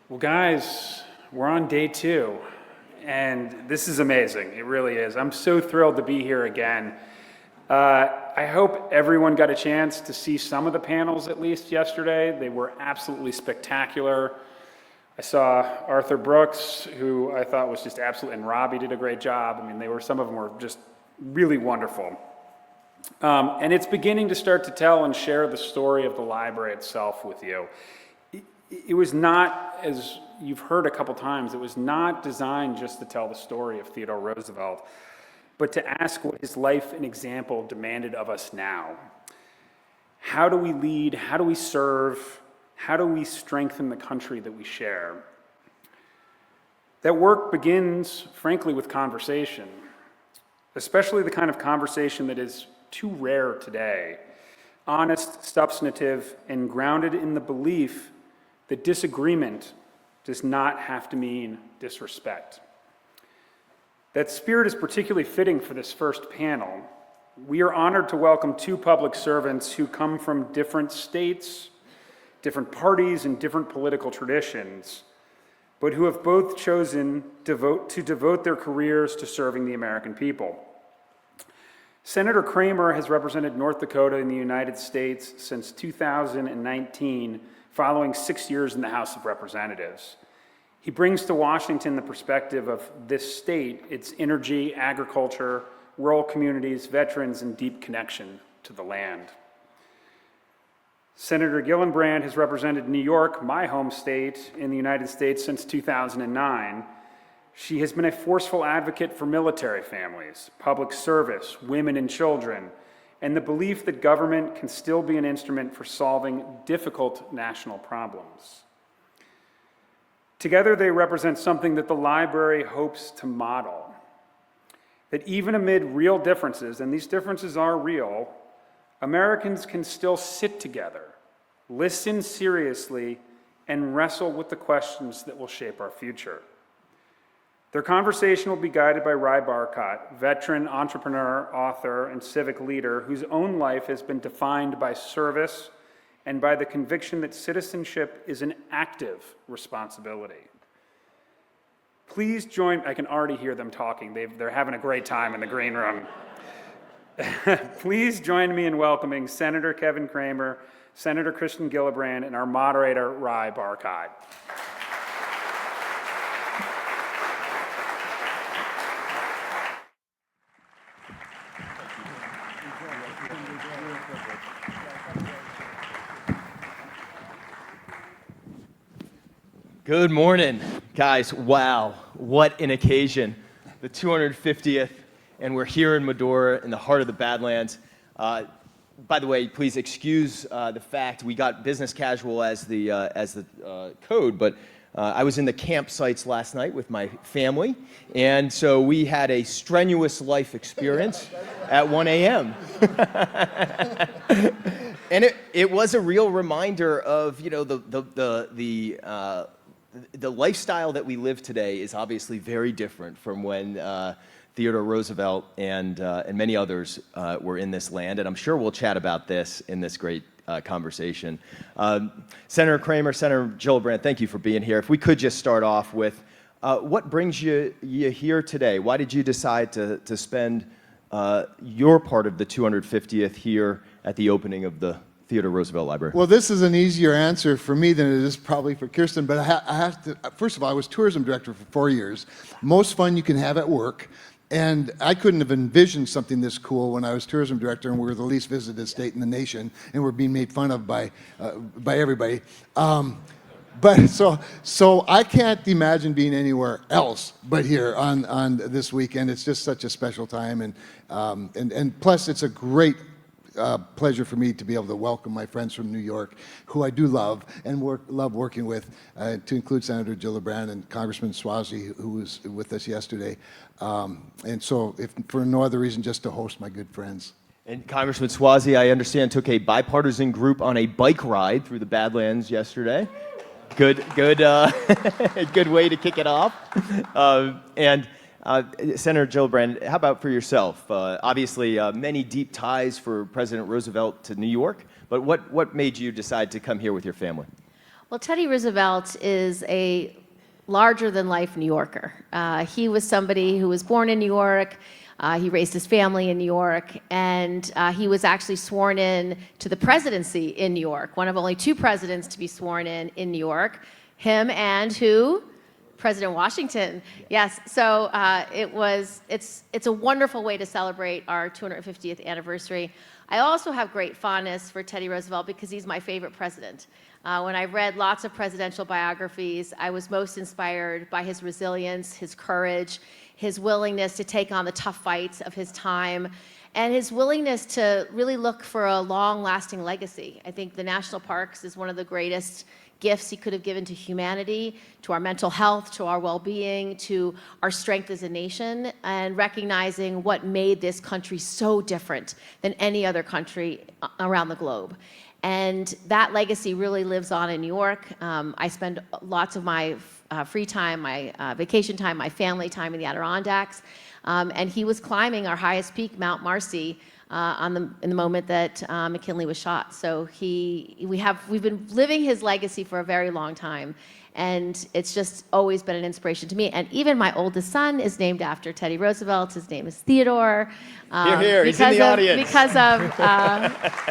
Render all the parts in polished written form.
Well, guys, we're on day 2, and this is amazing. It really is. I'm so thrilled to be here again. I hope everyone got a chance to see some of the panels at least yesterday. They were absolutely spectacular. I saw Arthur Brooks, who I thought was just absolutely, and Robbie did a great job. I mean, some of them were just really wonderful. And it's beginning to start to tell and share the story of the library itself with you. It was not, as you've heard a couple times, it was not designed just to tell the story of Theodore Roosevelt, but to ask what his life and example demanded of us now. How do we lead? How do we serve? How do we strengthen the country that we share? That work begins, frankly, with conversation, especially the kind of conversation that is too rare today, honest, substantive, and grounded in the belief that disagreement does not have to mean disrespect. That spirit is particularly fitting for this first panel. We are honored to welcome 2 public servants who come from different states, different parties, and different political traditions, but who have both chosen to devote their careers to serving the American people. Senator Cramer has represented North Dakota in the United States since 2019, following 6 years in the House of Representatives. He brings to Washington the perspective of this state, its energy, agriculture, rural communities, veterans, and deep connection to the land. Senator Gillibrand has represented New York, my home state, in the United States since 2009. She has been a forceful advocate for military families, public service, women and children, and the belief that government can still be an instrument for solving difficult national problems. Together, they represent something that the library hopes to model, that even amid real differences, and these differences are real, Americans can still sit together, listen seriously, and wrestle with the questions that will shape our future. Their conversation will be guided by Barcott, veteran, entrepreneur, author, and civic leader whose own life has been defined by service and by the conviction that citizenship is an active responsibility. Please join, I can already hear them talking. They're having a great time in the green room. Please join me in welcoming Senator Kevin Cramer, Senator Kirsten Gillibrand, and our moderator, Barcott. Good morning, guys. Wow, what an occasion. The 250th, and we're here in Medora in the heart of the Badlands. By the way, please excuse the fact we got business casual as the code, but I was in the campsites last night with my family, and so we had a strenuous life experience at 1 a.m. And it was a real reminder of, you know, the lifestyle that we live today is obviously very different from when Theodore Roosevelt and many others were in this land, and I'm sure we'll chat about this in this great conversation. Senator Cramer, Senator Gillibrand, thank you for being here. If we could just start off with what brings you here today? Why did you decide to spend your part of the 250th here at the opening of the Theodore Roosevelt Library? Well, this is an easier answer for me than it is probably for Kirsten, but I have to, first of all, I was tourism director for 4 years. Most fun you can have at work, and I couldn't have envisioned something this cool when I was tourism director and we were the least visited state in the nation and we're being made fun of by everybody. But so I can't imagine being anywhere else but here on this weekend. It's just such a special time, and plus it's a great pleasure for me to be able to welcome my friends from New York, who I do love and love working with, to include Senator Gillibrand and Congressman Swazi, who was with us yesterday. And so, if for no other reason, just to host my good friends. And Congressman Swazi, I understand, took a bipartisan group on a bike ride through the Badlands yesterday. Good way to kick it off. Senator Gillibrand, how about for yourself? Obviously, many deep ties for President Roosevelt to New York, but what made you decide to come here with your family? Well, Teddy Roosevelt is a larger-than-life New Yorker. He was somebody who was born in New York. He raised his family in New York, and he was actually sworn in to the presidency in New York, one of only 2 presidents to be sworn in New York, him and who? President Washington. Yes, so it's a wonderful way to celebrate our 250th anniversary. I also have great fondness for Teddy Roosevelt because he's my favorite president. When I read lots of presidential biographies, I was most inspired by his resilience, his courage, his willingness to take on the tough fights of his time, and his willingness to really look for a long-lasting legacy. I think the national parks is one of the greatest gifts he could have given to humanity, to our mental health, to our well-being, to our strength as a nation, and recognizing what made this country so different than any other country around the globe. And that legacy really lives on in New York. I spend lots of my free time, my vacation time, my family time in the Adirondacks. And he was climbing our highest peak, Mount Marcy, in the moment that McKinley was shot. So we've been living his legacy for a very long time. And it's just always been an inspiration to me. And even my oldest son is named after Teddy Roosevelt. His name is Theodore. Here, he's in the audience. Because of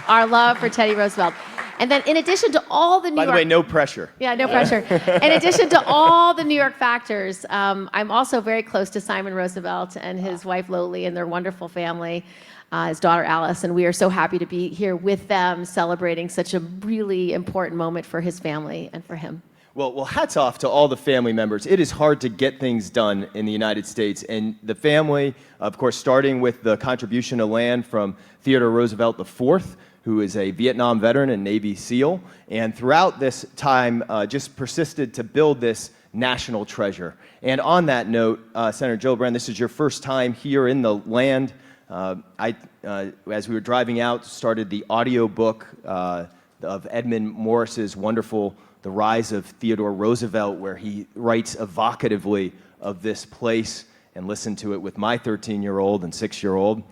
our love for Teddy Roosevelt. And then in addition to all the New York... By the way, no pressure. Yeah, no pressure. In addition to all the New York factors, I'm also very close to Simon Roosevelt and his wife Loli and their wonderful family, his daughter Alice, and we are so happy to be here with them celebrating such a really important moment for his family and for him. Well, hats off to all the family members. It is hard to get things done in the United States. And the family, of course, starting with the contribution to land from Theodore Roosevelt IV, who is a Vietnam veteran and Navy SEAL, and throughout this time just persisted to build this national treasure. And on that note, Senator Gillibrand, this is your first time here in the land. As we were driving out, started the audio book of Edmund Morris's wonderful The Rise of Theodore Roosevelt, where he writes evocatively of this place, and listened to it with my 13-year-old and 6-year-old.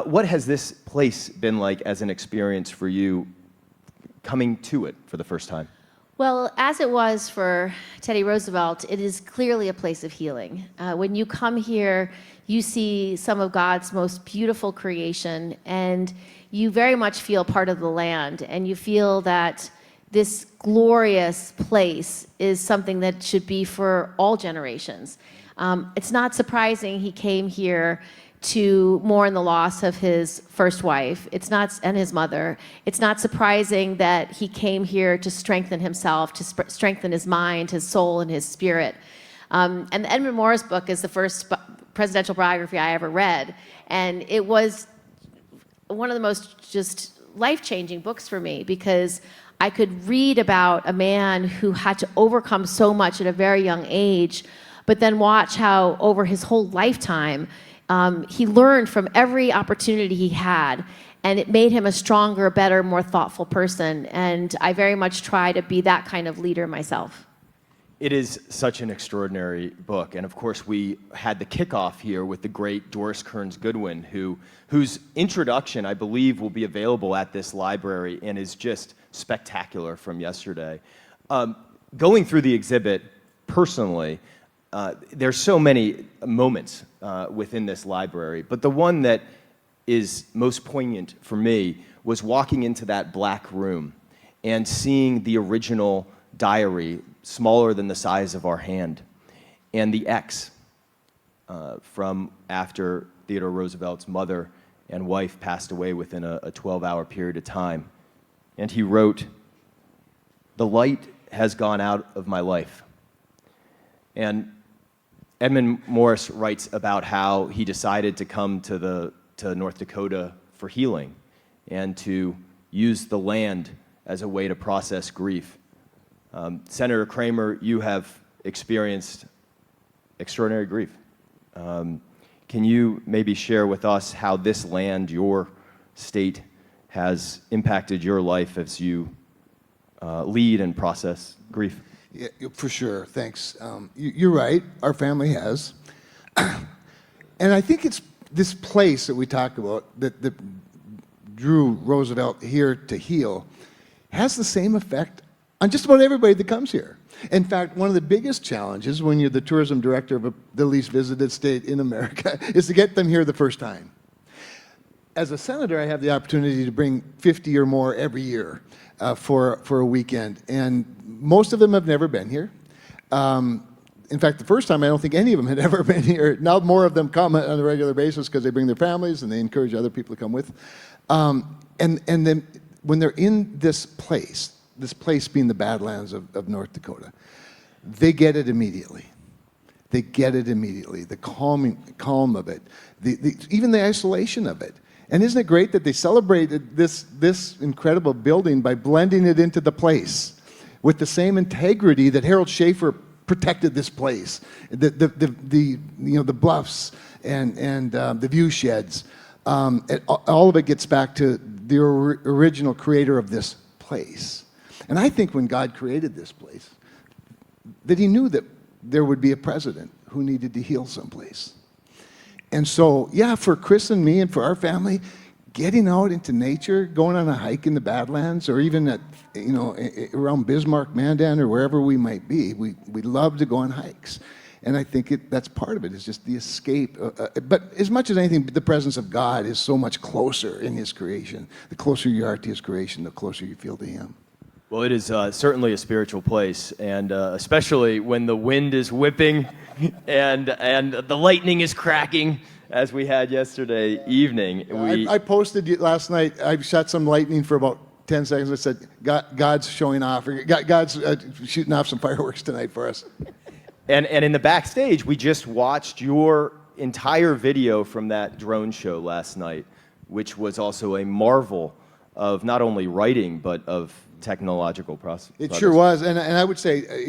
What has this place been like as an experience for you coming to it for the first time? Well, as it was for Teddy Roosevelt, it is clearly a place of healing. When you come here, you see some of God's most beautiful creation, and you very much feel part of the land, and you feel that this glorious place is something that should be for all generations. It's not surprising he came here to mourn the loss of his first wife. And his mother. It's not surprising that he came here to strengthen himself, to strengthen his mind, his soul, and his spirit. And the Edmund Morris book is the first presidential biography I ever read, and it was one of the most just life-changing books for me, because I could read about a man who had to overcome so much at a very young age, but then watch how over his whole lifetime he learned from every opportunity he had, and it made him a stronger, better, more thoughtful person. And I very much try to be that kind of leader myself. It is such an extraordinary book. And of course, we had the kickoff here with the great Doris Kearns Goodwin, whose introduction, I believe, will be available at this library and is just spectacular from yesterday. Going through the exhibit personally, there's so many moments within this library, but the one that is most poignant for me was walking into that black room and seeing the original diary, smaller than the size of our hand, and the X from after Theodore Roosevelt's mother and wife passed away within a 12-hour period of time. And he wrote, "The light has gone out of my life." And Edmund Morris writes about how he decided to come to North Dakota for healing and to use the land as a way to process grief. Senator Cramer, you have experienced extraordinary grief. Can you maybe share with us how this land, your state, has impacted your life as you lead and process grief? Yeah, for sure. Thanks. You're right. Our family has. And I think it's this place that we talk about that drew Roosevelt here to heal has the same effect on just about everybody that comes here. In fact, one of the biggest challenges when you're the tourism director of the least visited state in America is to get them here the first time. As a senator, I have the opportunity to bring 50 or more every year for a weekend, and most of them have never been here. In fact, the first time, I don't think any of them had ever been here. Now more of them come on a regular basis because they bring their families and they encourage other people to come with. And then when they're in this place being the Badlands of North Dakota, they get it immediately. They get it immediately. The calm of it, even the isolation of it. And isn't it great that they celebrated this incredible building by blending it into the place with the same integrity that Harold Schaefer protected this place, the bluffs and the view sheds. All of it gets back to the original creator of this place. And I think when God created this place, that he knew that there would be a president who needed to heal someplace. And so, yeah, for Chris and me and for our family, getting out into nature, going on a hike in the Badlands, or even at, around Bismarck, Mandan, or wherever we might be, we love to go on hikes. And I think that's part of it, is just the escape. But as much as anything, the presence of God is so much closer in his creation. The closer you are to his creation, the closer you feel to him. Well, it is certainly a spiritual place, and especially when the wind is whipping and the lightning is cracking, as we had yesterday evening. I posted last night, I shot some lightning for about 10 seconds. I said, God's showing off, or God's shooting off some fireworks tonight for us. And in the backstage, we just watched your entire video from that drone show last night, which was also a marvel of not only writing, but of technological process. It sure was, and I would say,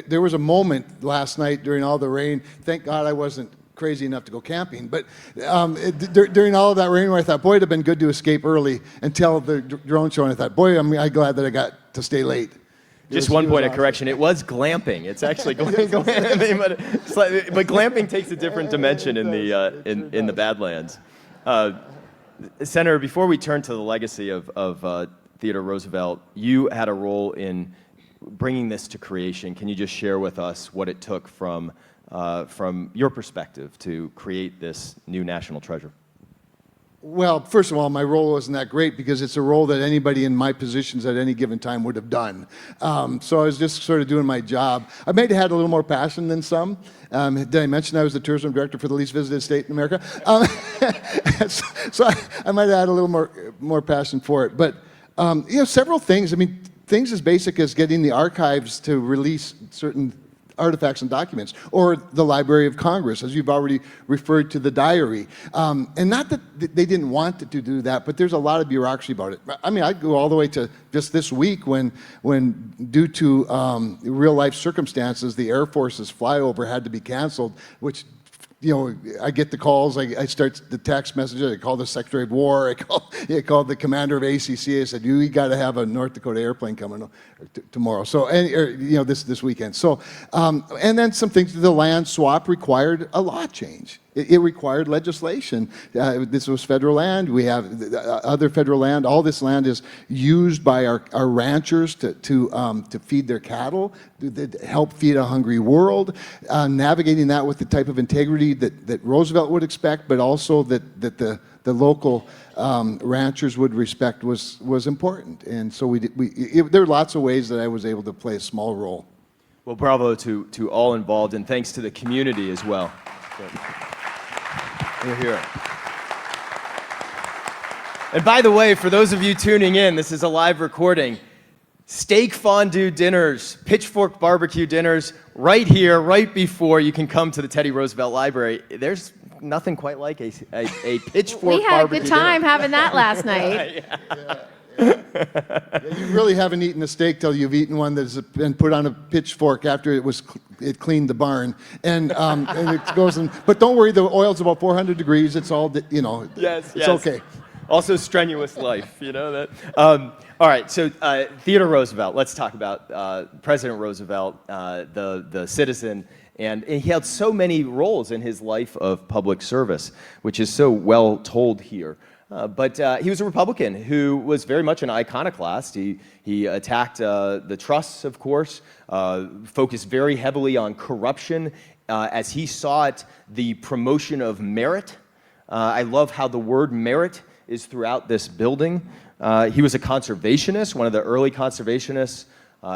there was a moment last night during all the rain. Thank God I wasn't crazy enough to go camping, but during all of that rain, where I thought, boy, it'd have been good to escape early until the drone show, and I thought, boy, I'm glad that I got to stay late. Just one point of correction: it was glamping. It's actually glamping, but glamping takes a different dimension in the Badlands. Senator, before we turn to the legacy of Theodore Roosevelt, you had a role in bringing this to creation. Can you just share with us what it took from your perspective to create this new national treasure? Well, first of all, my role wasn't that great because it's a role that anybody in my positions at any given time would have done. So I was just sort of doing my job. I might have had a little more passion than some. Did I mention I was the tourism director for the least visited state in America? So I might have had a little more passion for it. But several things. I mean, things as basic as getting the archives to release certain artifacts and documents, or the Library of Congress, as you've already referred to the diary. And not that they didn't want to do that, but there's a lot of bureaucracy about it. I mean, I'd go all the way to just this week when due to real-life circumstances, the Air Force's flyover had to be canceled, which I get the calls, I start the text messages, I call the Secretary of War, I called the commander of ACC, I said, we got to have a North Dakota airplane coming tomorrow, so, this weekend. So, and then some things, the land swap required a law change. It required legislation. This was federal land. We have other federal land. All this land is used by our ranchers to feed their cattle, to help feed a hungry world. Navigating that with the type of integrity that Roosevelt would expect, but also that the local ranchers would respect was important. And so there are lots of ways that I was able to play a small role. Well, bravo to all involved, and thanks to the community as well. You're here. And by the way, for those of you tuning in, this is a live recording. Steak fondue dinners, pitchfork barbecue dinners, right here, right before you can come to the Teddy Roosevelt Library. There's nothing quite like a pitchfork barbecue. We had a good time having that last night. You really haven't eaten a steak till you've eaten one that's been put on a pitchfork after it cleaned the barn, and it goes in. But don't worry, the oil's about 400 degrees. It's all Yes, it's okay. Also strenuous life, that. All right, so Theodore Roosevelt. Let's talk about President Roosevelt, the citizen, and he had so many roles in his life of public service, which is so well told here. But he was a Republican who was very much an iconoclast. He attacked the trusts, of course, focused very heavily on corruption as he sought the promotion of merit. I love how the word merit is throughout this building. He was a conservationist, one of the early conservationists.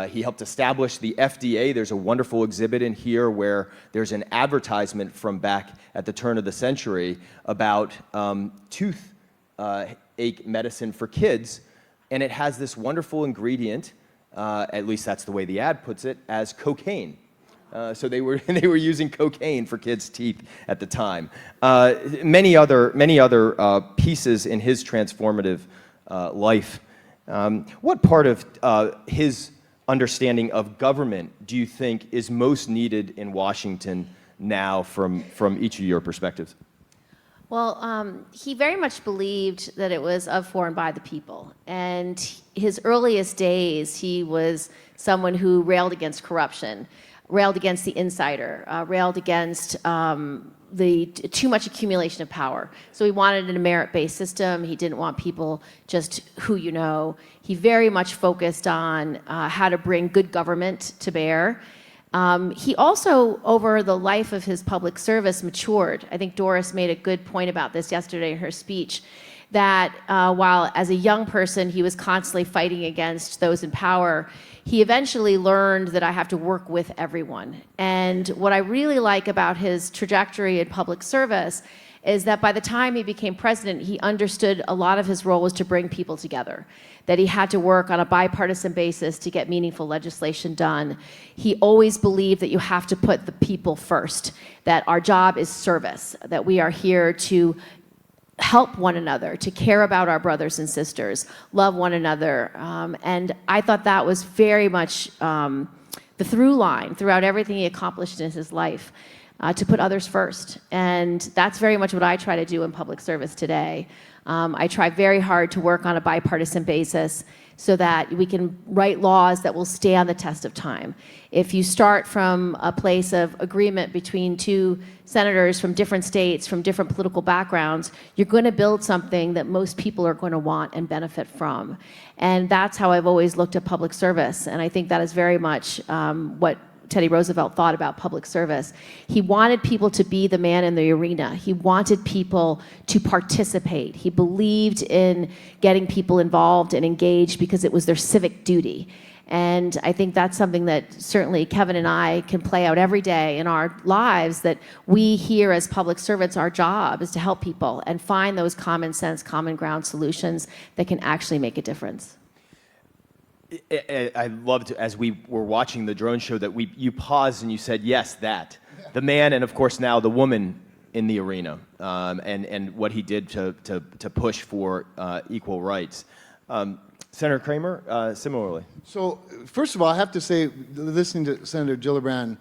He helped establish the FDA. There's a wonderful exhibit in here where there's an advertisement from back at the turn of the century about toothache medicine for kids, and it has this wonderful ingredient, at least that's the way the ad puts it, as cocaine. So they were using cocaine for kids' teeth at the time. Many other pieces in his transformative life. What part of his understanding of government do you think is most needed in Washington now from each of your perspectives? Well, he very much believed that it was of, for, and by the people. And his earliest days, he was someone who railed against corruption, railed against the insider, railed against the too much accumulation of power. So he wanted a merit-based system. He didn't want people just who you know. He very much focused on how to bring good government to bear. He also, over the life of his public service, matured. I think Doris made a good point about this yesterday in her speech, that while as a young person he was constantly fighting against those in power, he eventually learned that I have to work with everyone. And what I really like about his trajectory in public service is that by the time he became president, he understood a lot of his role was to bring people together, that he had to work on a bipartisan basis to get meaningful legislation done. He always believed that you have to put the people first, that our job is service, that we are here to help one another, to care about our brothers and sisters, love one another. And I thought that was very much the through line throughout everything he accomplished in his life, to put others first. And that's very much what I try to do in public service today. I try very hard to work on a bipartisan basis so that we can write laws that will stay on the test of time. If you start from a place of agreement between two senators from different states, from different political backgrounds, you're going to build something that most people are going to want and benefit from. And that's how I've always looked at public service. And I think that is very much what Teddy Roosevelt thought about public service. He wanted people to be the man in the arena. He wanted people to participate. He believed in getting people involved and engaged because it was their civic duty. And I think that's something that certainly Kevin and I can play out every day in our lives, that we here as public servants, our job is to help people and find those common sense, common ground solutions that can actually make a difference. I loved, as we were watching the drone show, that you paused and you said, yes, that. The man, and of course now the woman in the arena, and what he did to push for equal rights. Senator Cramer, similarly. So, first of all, I have to say, listening to Senator Gillibrand,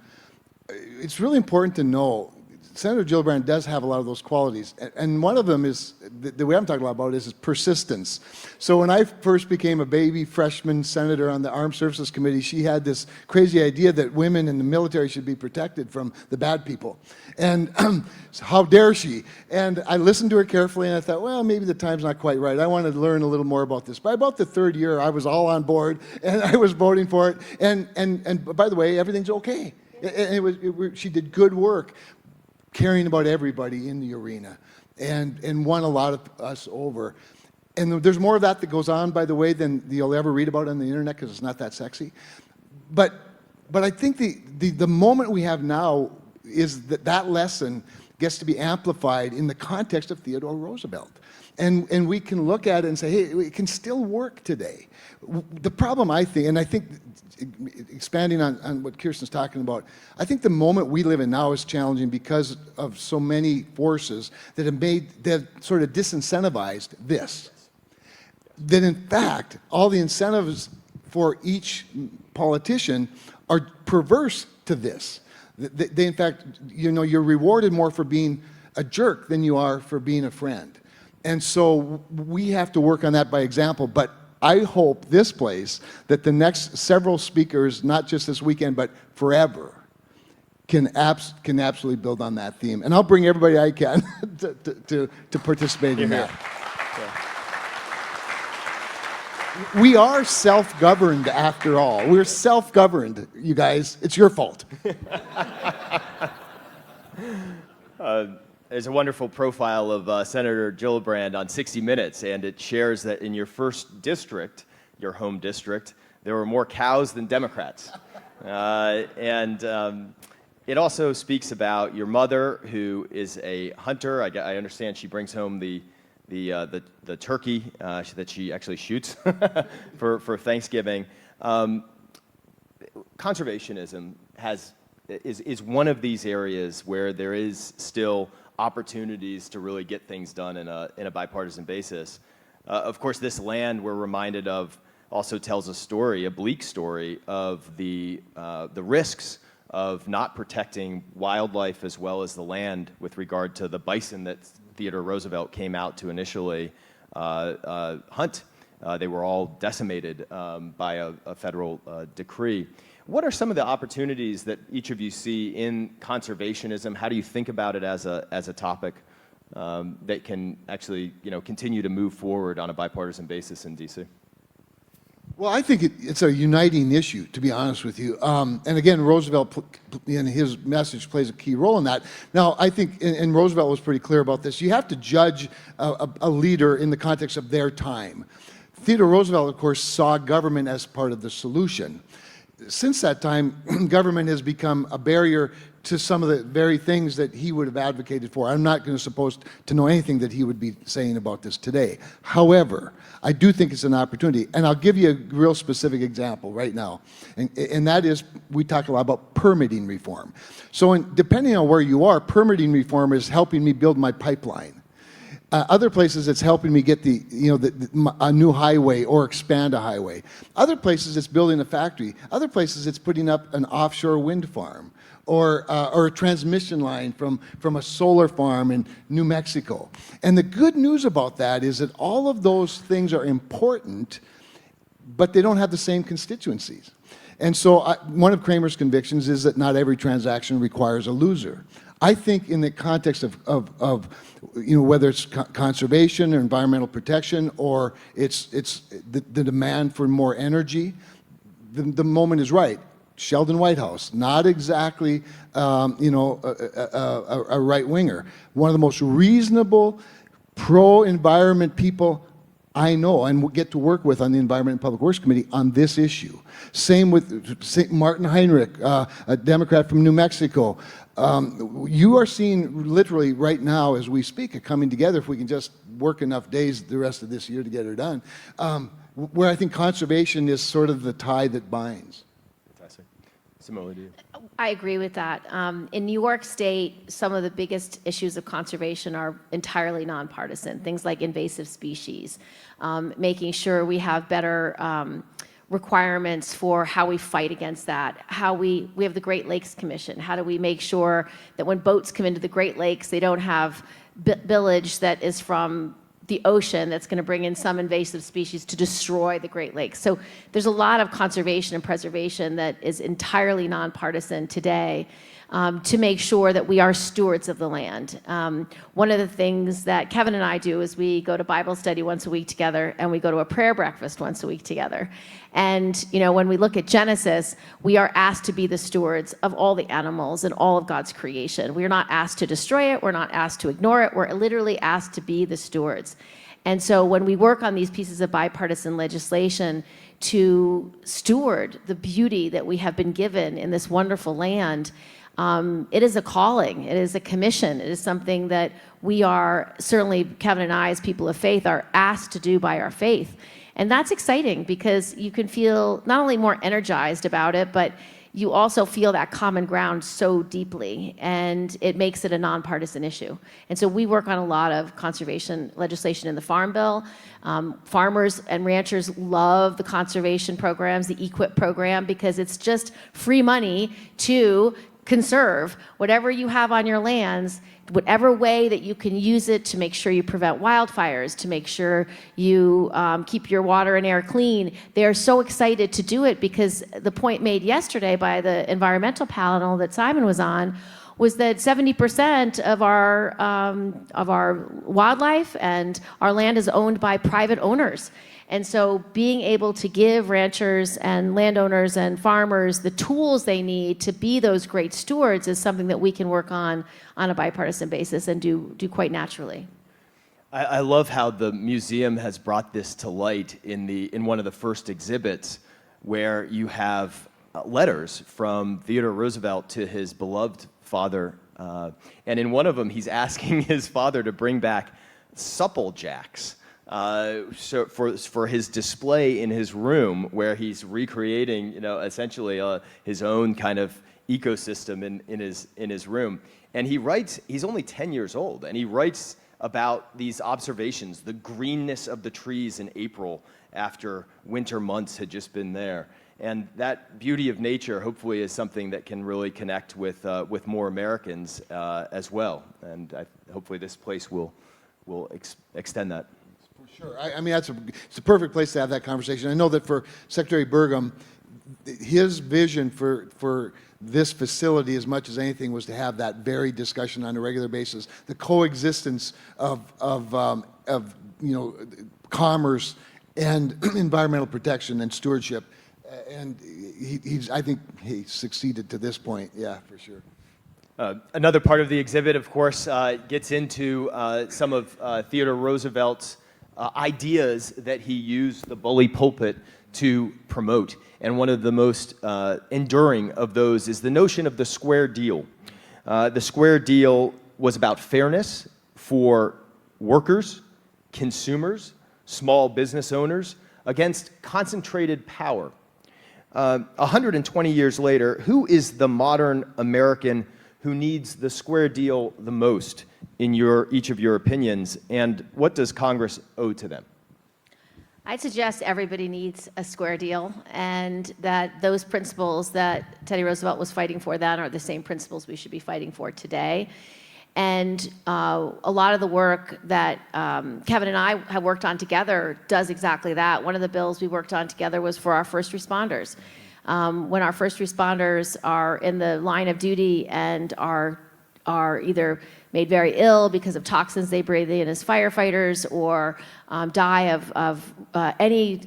it's really important to know Senator Gillibrand does have a lot of those qualities, and one of them is, the way I'm talking about is persistence. So when I first became a baby freshman senator on the Armed Services Committee, she had this crazy idea that women in the military should be protected from the bad people. And how dare she? And I listened to her carefully, and I thought, well, maybe the time's not quite right. I wanted to learn a little more about this. By about the third year, I was all on board, and I was voting for it. And by the way, everything's okay. She did good work, caring about everybody in the arena, and won a lot of us over. And there's more of that goes on, by the way, than you'll ever read about on the internet, because it's not that sexy. But I think the moment we have now is that lesson gets to be amplified in the context of Theodore Roosevelt. And we can look at it and say, hey, it can still work today. The problem, I think, and I think expanding on what Kirsten's talking about, I think the moment we live in now is challenging because of so many forces that have sort of disincentivized this. That in fact, all the incentives for each politician are perverse to this. They in fact, you're rewarded more for being a jerk than you are for being a friend. And so we have to work on that by example, but I hope this place, that the next several speakers, not just this weekend, but forever, can absolutely build on that theme. And I'll bring everybody I can to participate in that. We are self-governed after all. We're self-governed, you guys. It's your fault. There's a wonderful profile of Senator Gillibrand on 60 Minutes, and it shares that in your first district, your home district, there were more cows than Democrats. It also speaks about your mother, who is a hunter. I understand she brings home the turkey that she actually shoots for Thanksgiving. Conservationism is one of these areas where there is still opportunities to really get things done in a bipartisan basis. Of course, this land we're reminded of also tells a story, a bleak story, of the risks of not protecting wildlife as well as the land with regard to the bison that Theodore Roosevelt came out to initially hunt. They were all decimated by a federal decree. What are some of the opportunities that each of you see in conservationism? How do you think about it as a topic that can actually continue to move forward on a bipartisan basis in D.C.? Well, I think it's a uniting issue, to be honest with you. And again, Roosevelt, in his message, plays a key role in that. Now, I think, and Roosevelt was pretty clear about this, you have to judge a leader in the context of their time. Theodore Roosevelt, of course, saw government as part of the solution. Since that time, government has become a barrier to some of the very things that he would have advocated for. I'm not going to suppose to know anything that he would be saying about this today. However, I do think it's an opportunity, and I'll give you a real specific example right now, and that is, we talk a lot about permitting reform. So depending on where you are, permitting reform is helping me build my pipeline. Other places, it's helping me get a new highway or expand a highway. Other places, it's building a factory. Other places, it's putting up an offshore wind farm or a transmission line from a solar farm in New Mexico. And the good news about that is that all of those things are important, but they don't have the same constituencies. And so one of Cramer's convictions is that not every transaction requires a loser. I think in the context of whether it's conservation or environmental protection or it's the demand for more energy, the moment is right. Sheldon Whitehouse, not exactly a right-winger. One of the most reasonable, pro-environment people I know and get to work with on the Environment and Public Works Committee on this issue. Same with Martin Heinrich, a Democrat from New Mexico. You are seeing literally right now as we speak a coming together, if we can just work enough days the rest of this year to get it done, where I think conservation is sort of the tie that binds. Fantastic. Similarly to you. I agree with that. In New York State, some of the biggest issues of conservation are entirely nonpartisan. Things like invasive species, making sure we have better requirements for how we fight against that. We have the Great Lakes Commission. How do we make sure that when boats come into the Great Lakes, they don't have village that is from the ocean that's going to bring in some invasive species to destroy the Great Lakes. So there's a lot of conservation and preservation that is entirely nonpartisan today to make sure that we are stewards of the land. One of the things that Kevin and I do is we go to Bible study once a week together and we go to a prayer breakfast once a week together. And when we look at Genesis, we are asked to be the stewards of all the animals and all of God's creation. We are not asked to destroy it. We're not asked to ignore it. We're literally asked to be the stewards. And so when we work on these pieces of bipartisan legislation to steward the beauty that we have been given in this wonderful land, it is a calling, it is a commission, it is something that we are, certainly Kevin and I as people of faith, are asked to do by our faith. And that's exciting because you can feel not only more energized about it, but you also feel that common ground so deeply, and it makes it a nonpartisan issue. And so we work on a lot of conservation legislation in the Farm Bill. Farmers and ranchers love the conservation programs, the EQIP program, because it's just free money to conserve whatever you have on your lands, whatever way that you can use it to make sure you prevent wildfires, to make sure you keep your water and air clean. They are so excited to do it because the point made yesterday by the environmental panel that Simon was on was that 70% of our wildlife and our land is owned by private owners. And so being able to give ranchers and landowners and farmers the tools they need to be those great stewards is something that we can work on a bipartisan basis and do quite naturally. I love how the museum has brought this to light in one of the first exhibits, where you have letters from Theodore Roosevelt to his beloved father, and in one of them he's asking his father to bring back supple jacks for his display in his room, where he's recreating, essentially his own kind of ecosystem in his room. And he writes, he's only 10 years old, and he writes about these observations, the greenness of the trees in April after winter months had just been there. And that beauty of nature, hopefully, is something that can really connect with more Americans as well. And hopefully this place will extend that. For sure. I mean, it's a perfect place to have that conversation. I know that for Secretary Burgum, his vision for this facility, as much as anything, was to have that very discussion on a regular basis, the coexistence of commerce and environmental protection and stewardship, and I think he succeeded to this point. Yeah, for sure. Another part of the exhibit, of course, gets into some of Theodore Roosevelt's ideas that he used the bully pulpit to promote. And one of the most enduring of those is the notion of the square deal. The square deal was about fairness for workers, consumers, small business owners, against concentrated power. 120 years later, who is the modern American who needs the square deal the most, in each of your opinions, and what does Congress owe to them? I'd suggest everybody needs a square deal, and that those principles that Teddy Roosevelt was fighting for then are the same principles we should be fighting for today. And a lot of the work that Kevin and I have worked on together does exactly that. One of the bills we worked on together was for our first responders. When our first responders are in the line of duty and are either made very ill because of toxins they breathe in as firefighters, or die of any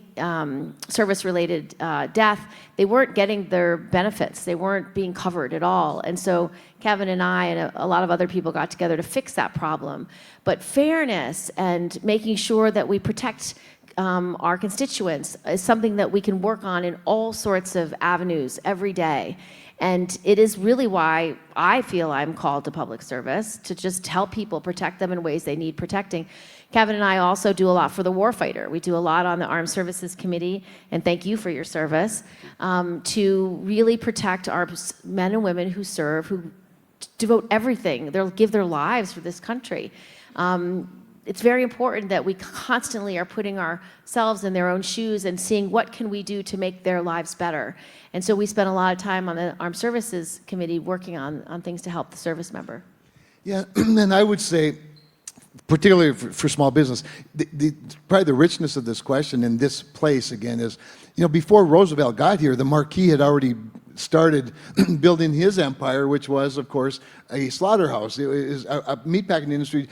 service-related death, they weren't getting their benefits. They weren't being covered at all. And so Kevin and I and a lot of other people got together to fix that problem. But fairness and making sure that we protect our constituents is something that we can work on in all sorts of avenues every day. And it is really why I feel I'm called to public service, to just help people, protect them in ways they need protecting. Kevin and I also do a lot for the warfighter. We do a lot on the Armed Services Committee, and thank you for your service, to really protect our men and women who serve, who devote everything. They'll give their lives for this country. It's very important that we constantly are putting ourselves in their own shoes and seeing what can we do to make their lives better. And so we spend a lot of time on the Armed Services Committee working on things to help the service member. Yeah, and I would say, particularly for small business, probably the richness of this question in this place, again, is, before Roosevelt got here, the Marquis had already started building his empire, which was, of course, a slaughterhouse. It was a meatpacking industry.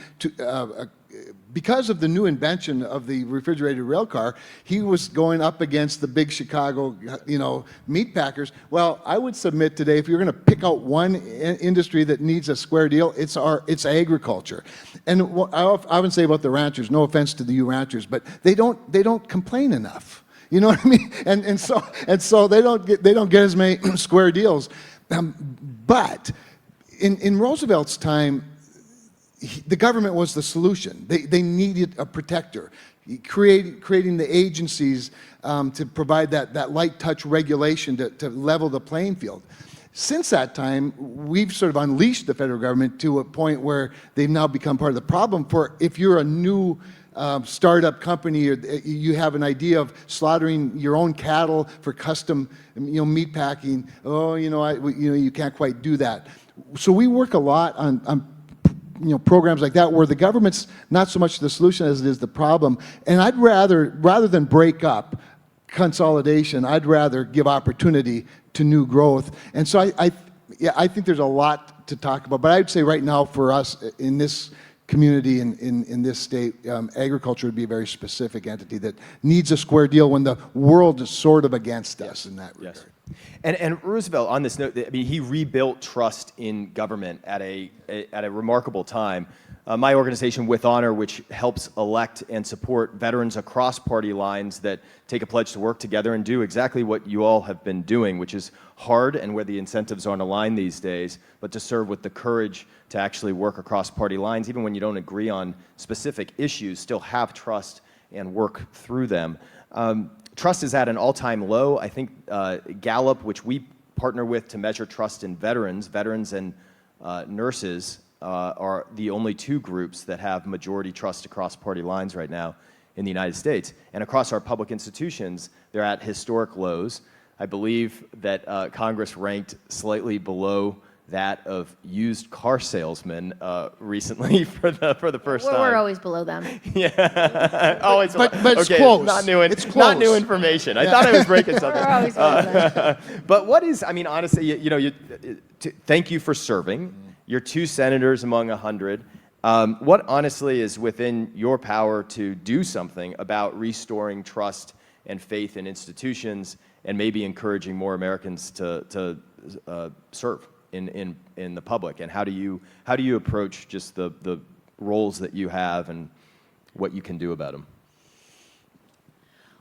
Because of the new invention of the refrigerated rail car, he was going up against the big Chicago, meat packers. Well, I would submit today, if you're going to pick out one industry that needs a square deal, it's agriculture. And I often say about the ranchers, no offense to the you ranchers, but they don't complain enough. You know what I mean? And so they don't get as many square deals. But in Roosevelt's time, the government was the solution. They needed a protector. Creating the agencies to provide that light touch regulation to level the playing field. Since that time, we've sort of unleashed the federal government to a point where they've now become part of the problem. For if you're a new startup company, or you have an idea of slaughtering your own cattle for custom, meat packing, you can't quite do that. So we work a lot on programs like that, where the government's not so much the solution as it is the problem. And I'd rather than break up consolidation, I'd rather give opportunity to new growth. And so yeah, I think there's a lot to talk about, but I'd say right now for us in this community in this state, agriculture would be a very specific entity that needs a square deal when the world is sort of against us in that regard. Yes. And Roosevelt, on this note, I mean, he rebuilt trust in government at a remarkable time. My organization, With Honor, which helps elect and support veterans across party lines that take a pledge to work together and do exactly what you all have been doing, which is hard and where the incentives aren't aligned these days, but to serve with the courage to actually work across party lines, even when you don't agree on specific issues, still have trust and work through them. Trust is at an all-time low. I think Gallup, which we partner with to measure trust in veterans and nurses, are the only two groups that have majority trust across party lines right now in the United States. And across our public institutions, they're at historic lows. I believe that Congress ranked slightly below that of used car salesmen recently for the first time. We're always below them. Yeah, always. But it's okay, close. Not new. It's Not close. new information. I thought I was breaking something. We're always below them. But what is? I mean, honestly, thank you for serving. You're 2 senators among 100. What honestly is within your power to do something about restoring trust and faith in institutions, and maybe encouraging more Americans to serve in the public? And how do you approach just the roles that you have and what you can do about them?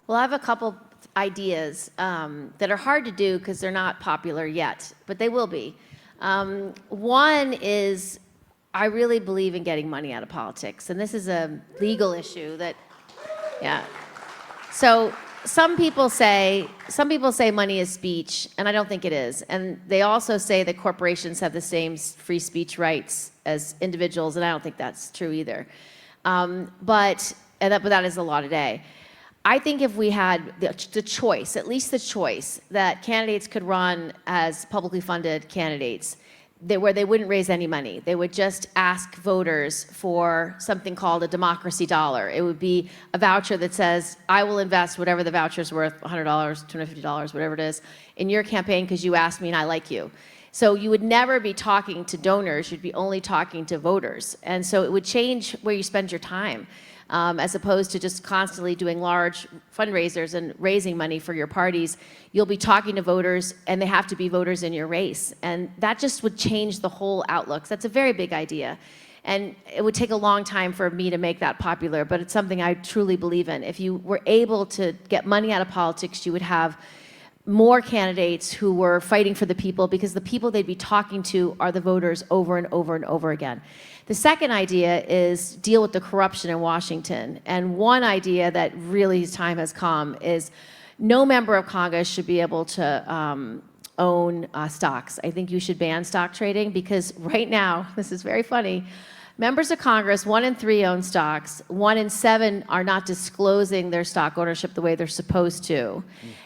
Well, I have a couple ideas that are hard to do because they're not popular yet, but they will be. One is I really believe in getting money out of politics, and this is a legal issue that, yeah. So some people say money is speech, and I don't think it is. And they also say that corporations have the same free speech rights as individuals, and I don't think that's true either. But that is the law today. I think if we had the choice, at least the choice, that candidates could run as publicly funded candidates, where they wouldn't raise any money. They would just ask voters for something called a democracy dollar. It would be a voucher that says, I will invest whatever the voucher's worth, $100, $250, whatever it is, in your campaign because you asked me and I like you. So you would never be talking to donors, you'd be only talking to voters. And so it would change where you spend your time. As opposed to just constantly doing large fundraisers and raising money for your parties, you'll be talking to voters, and they have to be voters in your race. And that just would change the whole outlook. So that's a very big idea. And it would take a long time for me to make that popular, but it's something I truly believe in. If you were able to get money out of politics, you would have more candidates who were fighting for the people, because the people they'd be talking to are the voters over and over and over again. The second idea is deal with the corruption in Washington. And one idea that really time has come is no member of Congress should be able to own stocks. I think you should ban stock trading, because right now, this is very funny, members of Congress, 1 in 3 own stocks, 1 in 7 are not disclosing their stock ownership the way they're supposed to.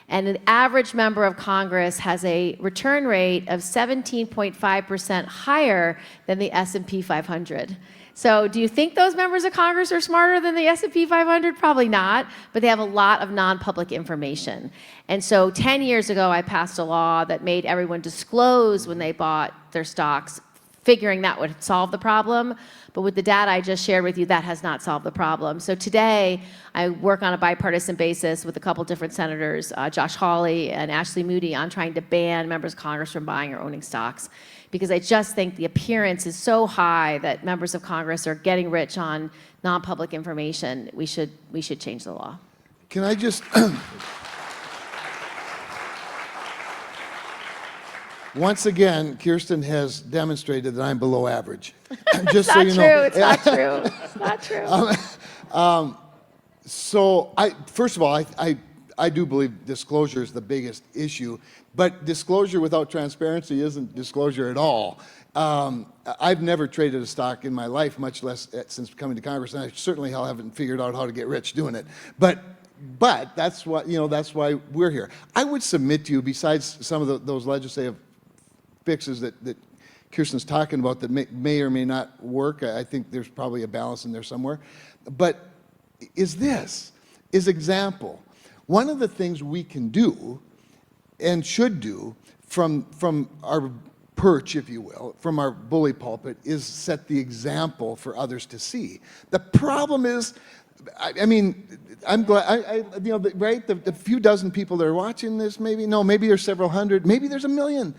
And an average member of Congress has a return rate of 17.5% higher than the S&P 500. So do you think those members of Congress are smarter than the S&P 500? Probably not, but they have a lot of non-public information. And so 10 years ago, I passed a law that made everyone disclose when they bought their stocks, figuring that would solve the problem. But with the data I just shared with you, that has not solved the problem. So today, I work on a bipartisan basis with a couple different senators, Josh Hawley and Ashley Moody, on trying to ban members of Congress from buying or owning stocks. Because I just think the appearance is so high that members of Congress are getting rich on non-public information. We should change the law. Can I just... Once again, Kirsten has demonstrated that I'm below average. Just so you know. It's not true. It's not true. So, first of all, I do believe disclosure is the biggest issue, but disclosure without transparency isn't disclosure at all. I've never traded a stock in my life, much less since coming to Congress, and I certainly haven't figured out how to get rich doing it. But that's what, that's why we're here. I would submit to you, besides some of those legislative fixes that Kirsten's talking about that may or may not work, I think there's probably a balance in there somewhere. But is example. One of the things we can do and should do from our perch, if you will, from our bully pulpit is set the example for others to see. The problem is, I mean, I'm glad, right? The few dozen people that are watching this, maybe there's several hundred, maybe there's 1 million.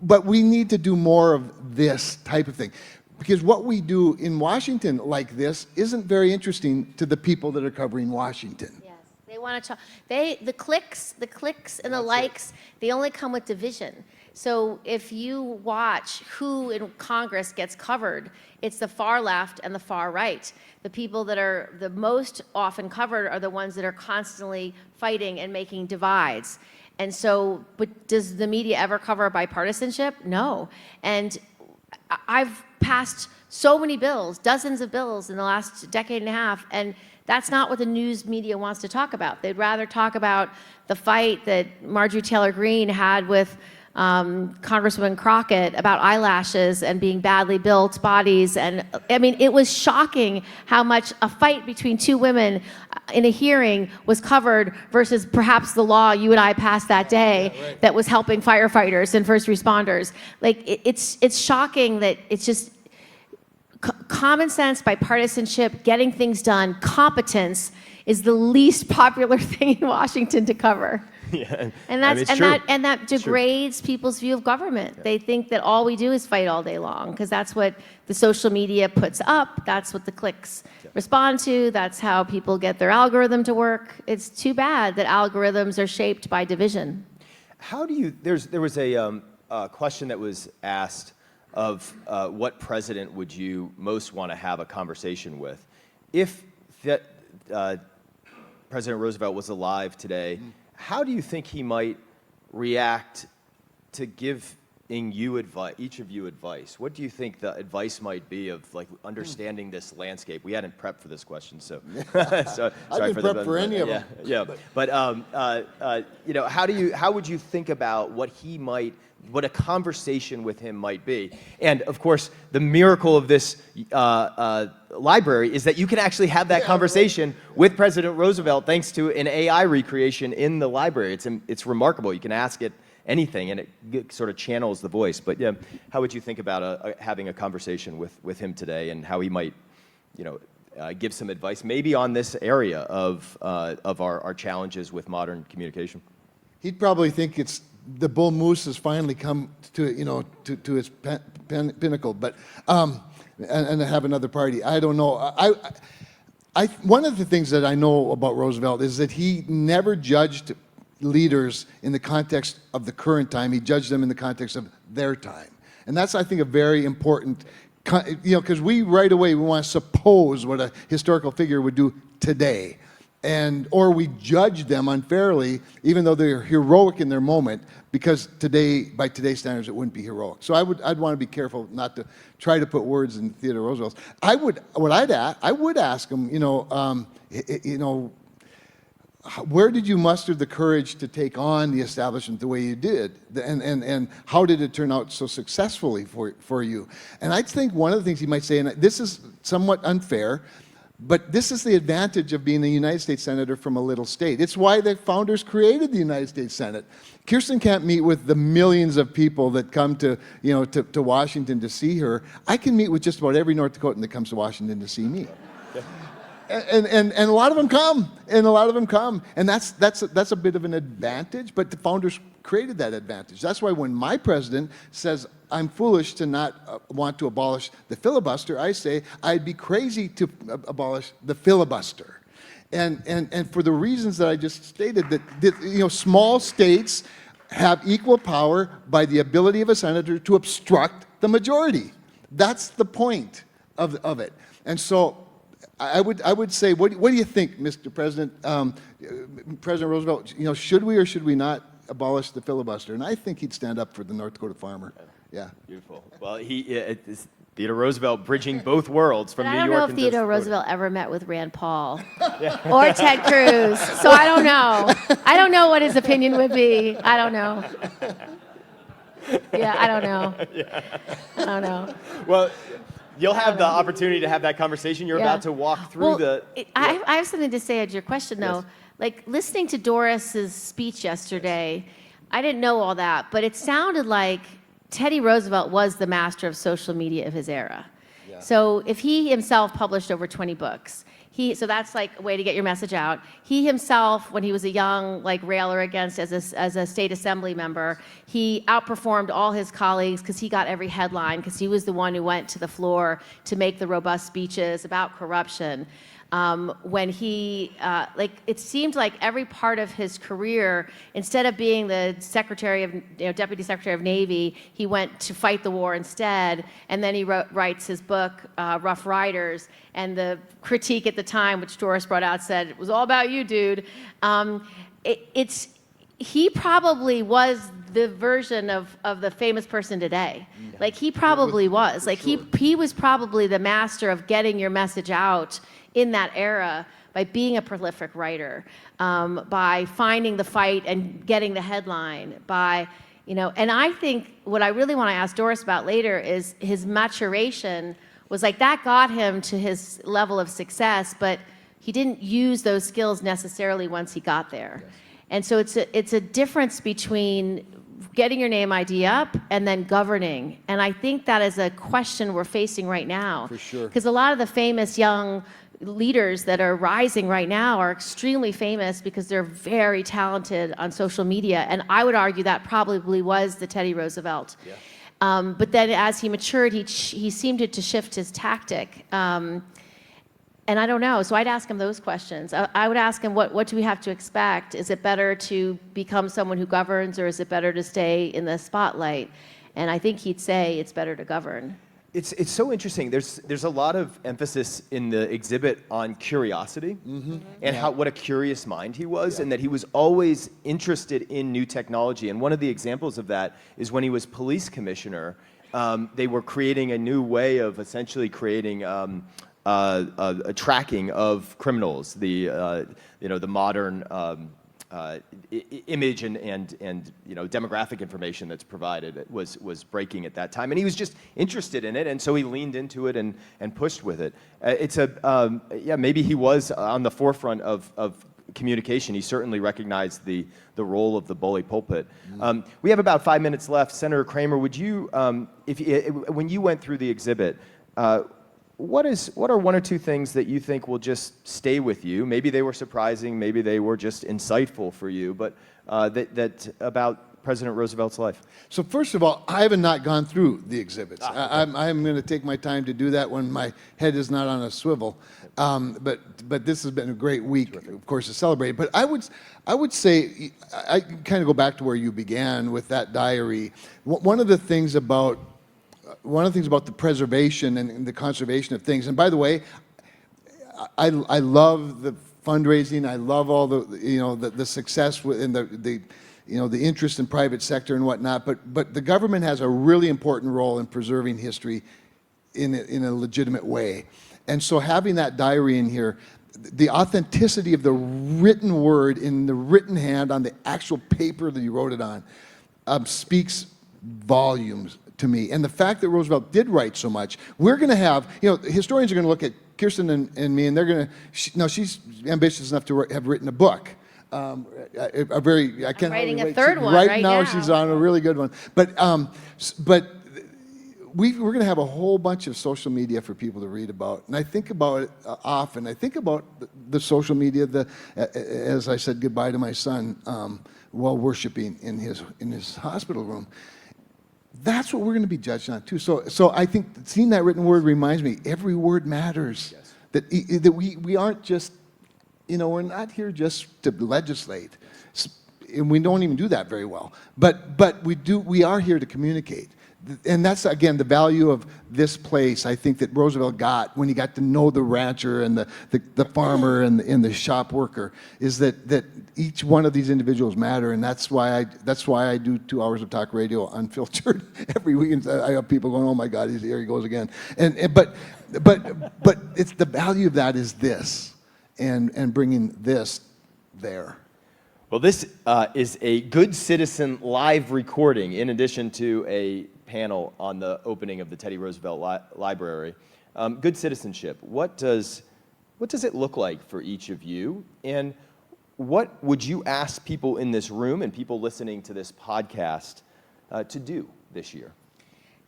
But we need to do more of this type of thing. Because what we do in Washington like this isn't very interesting to the people that are covering Washington. Yes, they want to talk. The clicks and the likes, they only come with division. So if you watch who in Congress gets covered, it's the far left and the far right. The people that are the most often covered are the ones that are constantly fighting and making divides. And so, but does the media ever cover bipartisanship? No. And I've passed so many bills, dozens of bills in the last decade and a half, and that's not what the news media wants to talk about. They'd rather talk about the fight that Marjorie Taylor Greene had with Congresswoman Crockett about eyelashes and being badly built bodies. And I mean, it was shocking how much a fight between two women in a hearing was covered versus perhaps the law you and I passed that day that was helping firefighters and first responders. Like, it's shocking that it's just common sense, bipartisanship, getting things done, competence is the least popular thing in Washington to cover. Yeah. And that degrades people's view of government. Yeah. They think that all we do is fight all day long because that's what the social media puts up. That's what the clicks respond to. That's how people get their algorithm to work. It's too bad that algorithms are shaped by division. How do you? There was a question that was asked of what president would you most want to have a conversation with, if President Roosevelt was alive today. Mm-hmm. How do you think he might react to giving you advice, each of you advice? What do you think the advice might be of like understanding this landscape? We hadn't prepped for this question, so sorry I didn't prep for any of them. Yeah, but how would you think about what a conversation with him might be? And of course, the miracle of this library is that you can actually have that conversation with President Roosevelt thanks to an AI recreation in the library. It's remarkable. You can ask it anything, and it sort of channels the voice. But yeah, how would you think about having a conversation with him today, and how he might, give some advice, maybe on this area of our challenges with modern communication? He'd probably think it's the bull moose has finally come to to its pinnacle, but and have another party. I don't know. One of the things that I know about Roosevelt is that he never judged leaders in the context of the current time. He judged them in the context of their time, and that's, I think, a very important. Because we right away we want to suppose what a historical figure would do today. Or we judge them unfairly, even though they're heroic in their moment, because by today's standards, it wouldn't be heroic. So I'd want to be careful not to try to put words in Theodore Roosevelt's. I would ask him, where did you muster the courage to take on the establishment the way you did, and how did it turn out so successfully for you? And I think one of the things he might say, and this is somewhat unfair, but this is the advantage of being a United States Senator from a little state. It's why the founders created the United States Senate. Kirsten can't meet with the millions of people that come to Washington to see her. I can meet with just about every North Dakotan that comes to Washington to see me. And a lot of them come, and that's a bit of an advantage, but the founders created that advantage. That's why when my president says I'm foolish to not want to abolish the filibuster, I say I'd be crazy to abolish the filibuster, and for the reasons that I just stated, that small states have equal power by the ability of a senator to obstruct the majority. That's the point of it, and so. I would say, what do you think, Mr. President? President Roosevelt, should we or should we not abolish the filibuster? And I think he'd stand up for the North Dakota farmer. Yeah. Beautiful. Well, it's Theodore Roosevelt bridging both worlds from New York. I don't know if Theodore Roosevelt ever met with Rand Paul or Ted Cruz, so I don't know. I don't know what his opinion would be. I don't know. Yeah, I don't know. I don't know. Well. You'll have the opportunity to have that conversation. You're about to walk through I have something to say at your question, though. Yes. Like, listening to Doris's speech yesterday, I didn't know all that, but it sounded like Teddy Roosevelt was the master of social media of his era. So if he himself published over 20 books, so that's like a way to get your message out. He himself, when he was a young railer against as a state assembly member, he outperformed all his colleagues because he got every headline because he was the one who went to the floor to make the robust speeches about corruption. When he, it seemed like every part of his career, instead of being the Deputy Secretary of Navy, he went to fight the war instead, and then he writes his book, Rough Riders, and the critique at the time, which Doris brought out, said, it was all about you, dude. He probably was the version of the famous person today. He probably was. He was probably the master of getting your message out in that era by being a prolific writer, by finding the fight and getting the headline, and I think what I really want to ask Doris about later is his maturation was that got him to his level of success, but he didn't use those skills necessarily once he got there. Yes. And so it's a difference between getting your name ID up and then governing. And I think that is a question we're facing right now. For sure. Because a lot of the famous young leaders that are rising right now are extremely famous because they're very talented on social media. And I would argue that probably was the Teddy Roosevelt. Yeah. But then as he matured, he seemed to shift his tactic. And I don't know, so I'd ask him those questions. I would ask him, what do we have to expect? Is it better to become someone who governs, or is it better to stay in the spotlight? And I think he'd say it's better to govern. It's so interesting. There's a lot of emphasis in the exhibit on curiosity and what a curious mind he was, and that he was always interested in new technology. And one of the examples of that is when he was police commissioner. They were creating a new way of essentially creating a tracking of criminals. The modern image and demographic information that's provided was breaking at that time, and he was just interested in it, and so he leaned into it and pushed with it. Maybe he was on the forefront of communication. He certainly recognized the role of the bully pulpit. We have about 5 minutes left. Senator Cramer, would you, when you went through the exhibit, what are one or two things that you think will just stay with you? Maybe they were surprising, maybe they were just insightful for you, but that about President Roosevelt's life. So first of all, I have not gone through the exhibits. Okay. I'm going to take my time to do that when my head is not on a swivel. But this has been a great week, of course, to celebrate. But I would say, I kind of go back to where you began with that diary. One of the things about the preservation and the conservation of things, and by the way, I love the fundraising. I love all the success in the interest in private sector and whatnot. But the government has a really important role in preserving history in a legitimate way. And so having that diary in here, the authenticity of the written word in the written hand on the actual paper that you wrote it on speaks volumes to me. And the fact that Roosevelt did write so much, we're going to have, historians are going to look at Kirsten and me, and they're going to, she's ambitious enough to have written a book. I'm writing a third one right now. She's on a really good one. But we're going to have a whole bunch of social media for people to read about. And I think about it often. I think about the social media, as I said goodbye to my son while worshiping in his hospital room. That's what we're going to be judged on too. So I think seeing that written word reminds me every word matters. Yes. That we aren't just, we're not here just to legislate, and we don't even do that very well. But we are here to communicate. And that's, again, the value of this place, I think, that Roosevelt got when he got to know the rancher and the farmer and the shop worker, is that each one of these individuals matter, and that's why I do 2 hours of talk radio unfiltered every week. And I have people going, "Oh my God, here he goes again." But it's the value of that is this, and bringing this there. Well, this is a Good Citizen live recording, in addition to a panel on the opening of the Teddy Roosevelt Library. Good citizenship. What does it look like for each of you? And what would you ask people in this room and people listening to this podcast to do this year?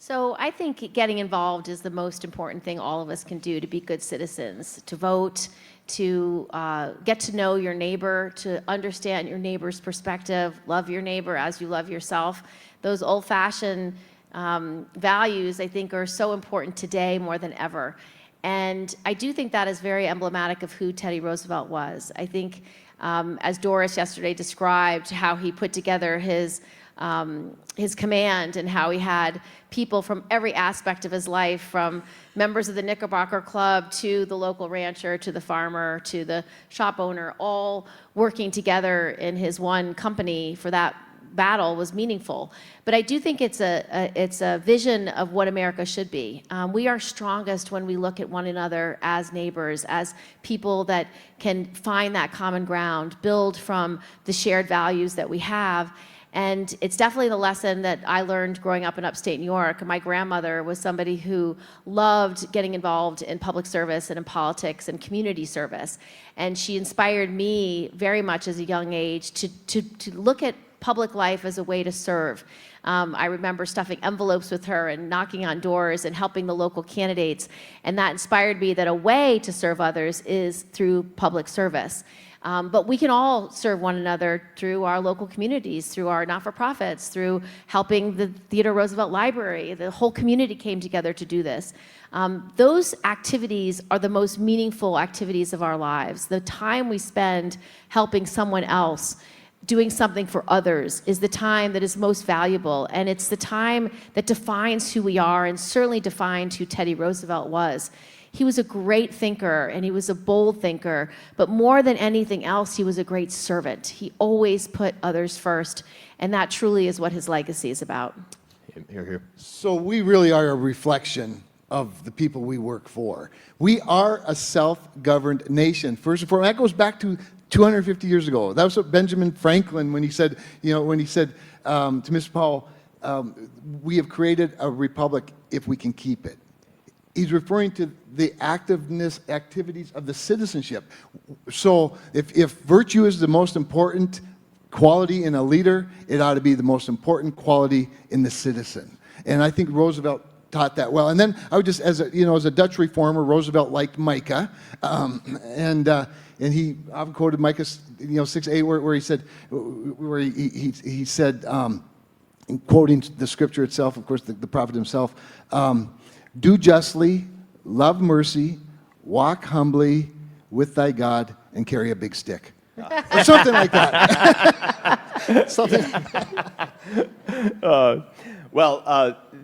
So I think getting involved is the most important thing all of us can do to be good citizens, to vote, to get to know your neighbor, to understand your neighbor's perspective, love your neighbor as you love yourself. Those old-fashioned values, I think, are so important today more than ever. And I do think that is very emblematic of who Teddy Roosevelt was. I think, as Doris yesterday described, how he put together his command and how he had people from every aspect of his life, from members of the Knickerbocker Club to the local rancher to the farmer to the shop owner, all working together in his one company for that battle was meaningful. But I do think it's a vision of what America should be. We are strongest when we look at one another as neighbors, as people that can find that common ground, build from the shared values that we have. And it's definitely the lesson that I learned growing up in upstate New York. My grandmother was somebody who loved getting involved in public service and in politics and community service. And she inspired me very much as a young age to look at public life as a way to serve. I remember stuffing envelopes with her and knocking on doors and helping the local candidates. And that inspired me that a way to serve others is through public service. But we can all serve one another through our local communities, through our not-for-profits, through helping the Theodore Roosevelt Library. The whole community came together to do this. Those activities are the most meaningful activities of our lives. The time we spend helping someone else, doing something for others, is the time that is most valuable. And it's the time that defines who we are and certainly defined who Teddy Roosevelt was. He was a great thinker and he was a bold thinker, but more than anything else, he was a great servant. He always put others first, and that truly is what his legacy is about. Here, here. So we really are a reflection of the people we work for. We are a self-governed nation. First and foremost, that goes back to 250 years ago. That was what Benjamin Franklin, when he said, to Mr. Powell, we have created a republic if we can keep it. He's referring to the activities of the citizenship. So if virtue is the most important quality in a leader, it ought to be the most important quality in the citizen. And I think Roosevelt taught that well. And then I would just, as a Dutch reformer, Roosevelt liked Micah, and he often quoted Micah, 6:8, where he said, quoting the scripture itself, of course, the prophet himself. Do justly, love mercy, walk humbly with thy God, and carry a big stick. Or something like that. Something.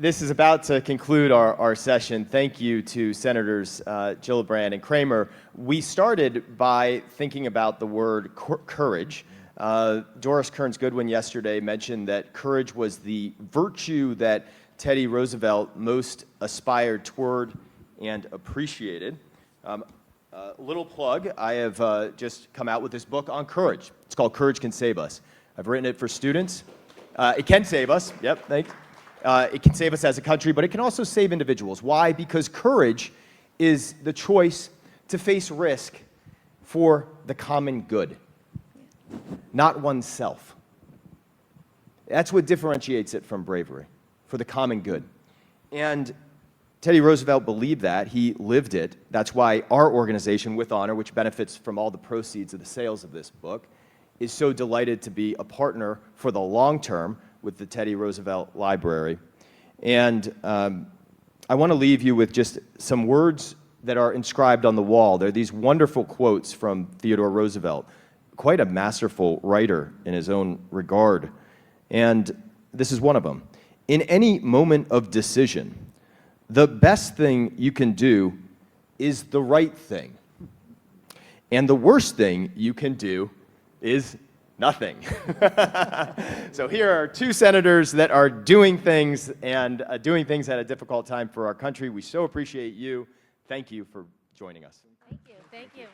This is about to conclude our session. Thank you to Senators Gillibrand and Cramer. We started by thinking about the word courage. Doris Kearns-Goodwin yesterday mentioned that courage was the virtue that Teddy Roosevelt most aspired toward and appreciated. Little plug, I have just come out with this book on courage. It's called Courage Can Save Us. I've written it for students. It can save us, yep, thanks. It can save us as a country, but it can also save individuals. Why? Because courage is the choice to face risk for the common good, not oneself. That's what differentiates it from bravery. For the common good. And Teddy Roosevelt believed that. He lived it. That's why our organization, With Honor, which benefits from all the proceeds of the sales of this book, is so delighted to be a partner for the long term with the Teddy Roosevelt Library. And I want to leave you with just some words that are inscribed on the wall. They're these wonderful quotes from Theodore Roosevelt, quite a masterful writer in his own regard. And this is one of them. In any moment of decision, the best thing you can do is the right thing. And the worst thing you can do is nothing. So here are two senators that are doing things and doing things at a difficult time for our country. We so appreciate you. Thank you for joining us. Thank you. Thank you.